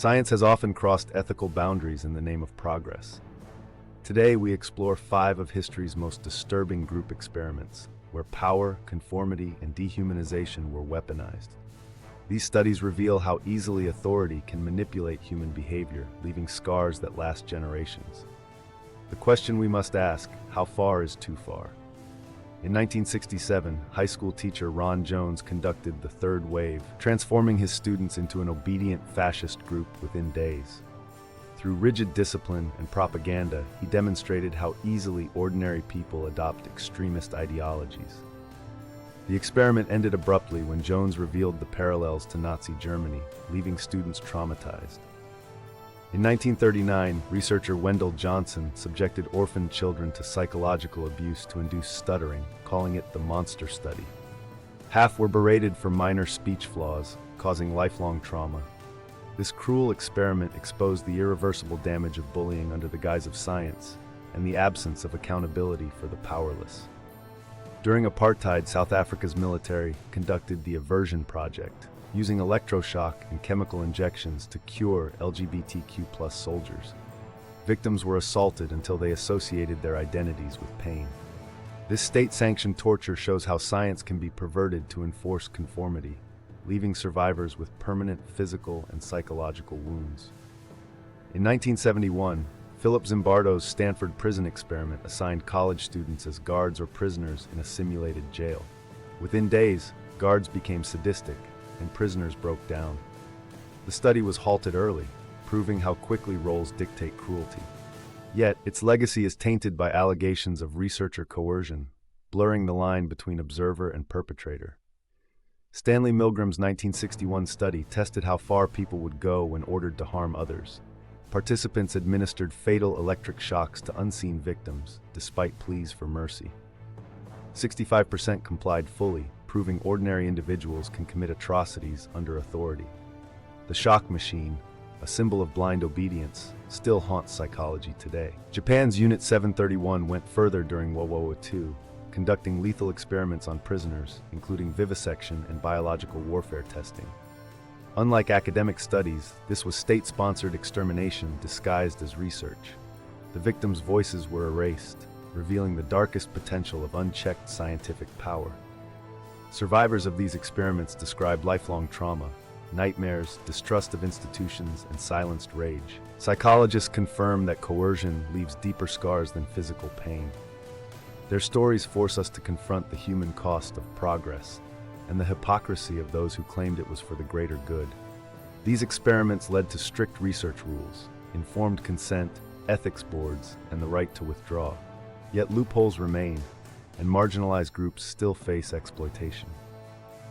Science has often crossed ethical boundaries in the name of progress. Today, we explore 5 of history's most disturbing group experiments, where power, conformity, and dehumanization were weaponized. These studies reveal how easily authority can manipulate human behavior, leaving scars that last generations. The question we must ask, how far is too far? In 1967, high school teacher Ron Jones conducted the Third Wave, transforming his students into an obedient fascist group within days. Through rigid discipline and propaganda, he demonstrated how easily ordinary people adopt extremist ideologies. The experiment ended abruptly when Jones revealed the parallels to Nazi Germany, leaving students traumatized. In 1939, researcher Wendell Johnson subjected orphan children to psychological abuse to induce stuttering, calling it the monster study. Half were berated for minor speech flaws, causing lifelong trauma. This cruel experiment exposed the irreversible damage of bullying under the guise of science and the absence of accountability for the powerless. During apartheid, South Africa's military conducted the Aversion project, using electroshock and chemical injections to cure LGBTQ+ soldiers. Victims were assaulted until they associated their identities with pain. This state-sanctioned torture shows how science can be perverted to enforce conformity, leaving survivors with permanent physical and psychological wounds. In 1971, Philip Zimbardo's Stanford Prison Experiment assigned college students as guards or prisoners in a simulated jail. Within days, guards became sadistic, and prisoners broke down. The study was halted early, proving how quickly roles dictate cruelty. Yet, its legacy is tainted by allegations of researcher coercion, blurring the line between observer and perpetrator. Stanley Milgram's 1961 study tested how far people would go when ordered to harm others. Participants administered fatal electric shocks to unseen victims, despite pleas for mercy. 65% complied fully, proving ordinary individuals can commit atrocities under authority. The shock machine, a symbol of blind obedience, still haunts psychology today. Japan's Unit 731 went further during World War II, conducting lethal experiments on prisoners, including vivisection and biological warfare testing. Unlike academic studies, this was state-sponsored extermination disguised as research. The victims' voices were erased, revealing the darkest potential of unchecked scientific power. Survivors of these experiments described lifelong trauma, nightmares, distrust of institutions, and silenced rage. Psychologists confirm that coercion leaves deeper scars than physical pain. Their stories force us to confront the human cost of progress and the hypocrisy of those who claimed it was for the greater good. These experiments led to strict research rules, informed consent, ethics boards, and the right to withdraw. Yet loopholes remain, and marginalized groups still face exploitation.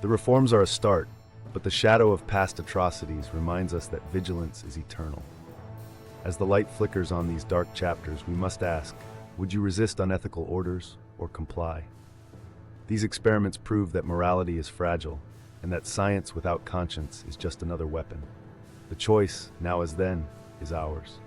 The reforms are a start, but the shadow of past atrocities reminds us that vigilance is eternal. As the light flickers on these dark chapters, we must ask, would you resist unethical orders or comply? These experiments prove that morality is fragile and that science without conscience is just another weapon. The choice, now as then, is ours.